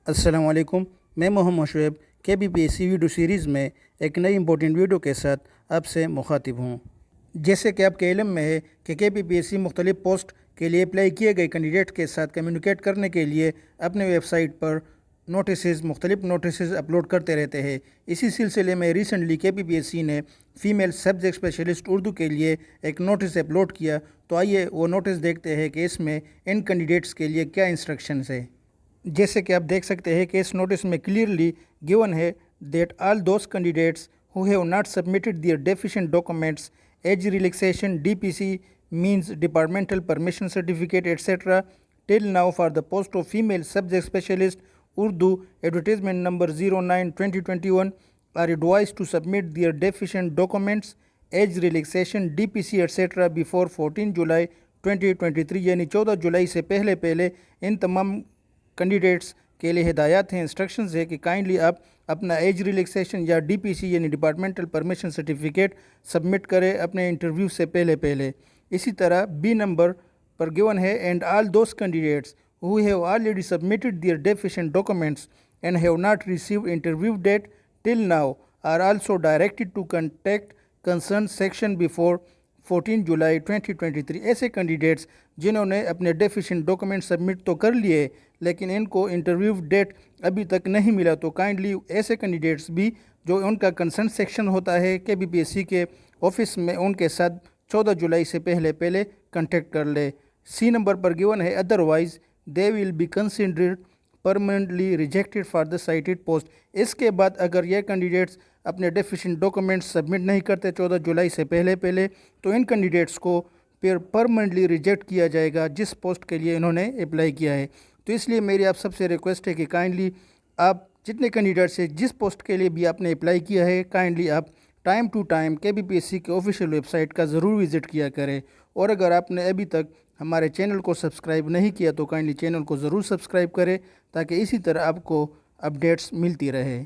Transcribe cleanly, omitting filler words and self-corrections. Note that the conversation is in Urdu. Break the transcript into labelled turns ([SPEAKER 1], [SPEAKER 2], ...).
[SPEAKER 1] السلام علیکم، میں محمد شعیب KPPSC ویڈیو سیریز میں ایک نئی امپورٹنٹ ویڈیو کے ساتھ آپ سے مخاطب ہوں۔ جیسے کہ آپ کے علم میں ہے کہ KPPSC مختلف پوسٹ کے لیے اپلائی کیے گئے کینڈیڈیٹ کے ساتھ کمیونیکیٹ کرنے کے لیے اپنے ویب سائٹ پر مختلف نوٹسز اپلوڈ کرتے رہتے ہیں۔ اسی سلسلے میں ریسنٹلی KPPSC نے فیمیل سبجیکٹ اسپیشلسٹ اردو کے لیے ایک نوٹس اپلوڈ کیا، تو آئیے وہ نوٹس دیکھتے ہیں کہ اس میں ان کینڈیڈیٹس کے لیے کیا انسٹرکشنز ہے۔ جیسے کہ آپ دیکھ سکتے ہیں کہ اس نوٹس میں کلیئرلی گیون ہے that all those candidates who have not submitted their deficient documents age relaxation DPC means departmental permission certificate etc. till now for the post of female subject specialist Urdu advertisement number 09/2021 are advised to submit their deficient documents age relaxation DPC etc. before 14 July 2023 یعنی 14 جولائی سے پہلے ان تمام کینڈیڈیٹس کے لیے ہدایات ہیں، انسٹرکشنز ہے کہ کائنڈلی آپ اپنا ایج ریلیکسیشن یا DPC یعنی ڈپارٹمنٹل پرمیشن سرٹیفکیٹ سبمٹ کریں اپنے انٹرویو سے پہلے۔ اسی طرح B نمبر پر گیون ہے and all those candidates who have already submitted their deficient documents and have not received interview date till now are also directed to contact concerned section before 14 جولائی 2023۔ ایسے کینڈیڈیٹس جنہوں نے اپنے ڈیفیشینٹ ڈاکومنٹ سبمٹ تو کر لیے لیکن ان کو انٹرویو ڈیٹ ابھی تک نہیں ملا، تو کائنڈلی ایسے کینڈیڈیٹس بھی جو ان کا کنسرن سیکشن ہوتا ہے KPPSC کے آفس میں، ان کے ساتھ 14 جولائی سے پہلے کنٹیکٹ کر لے۔ C نمبر پر گیون ہے otherwise they will be considered permanently rejected for the cited post. اس کے بعد اگر یہ کینڈیڈیٹس اپنے ڈیفیشینٹ ڈاکومنٹس سبمٹ نہیں کرتے 14 جولائی سے پہلے تو ان کینڈیڈیٹس کو پھر پرماننٹلی ریجیکٹ کیا جائے گا جس پوسٹ کے لیے انہوں نے اپلائی کیا ہے۔ تو اس لیے میری آپ سب سے ریکویسٹ ہے کہ کائنڈلی آپ جتنے کینڈیڈیٹس ہیں جس پوسٹ کے لیے بھی آپ نے اپلائی کیا ہے کائنڈلی آپ ٹائم ٹو ٹائم KPPSC کے آفیشیل ویب سائٹ کا ضرور وزٹ کیا کریں، اور اگر آپ نے ابھی تک ہمارے چینل کو سبسکرائب نہیں کیا تو کائنڈلی چینل کو ضرور سبسکرائب کریں تاکہ اسی طرح آپ کو اپڈیٹس ملتی رہے۔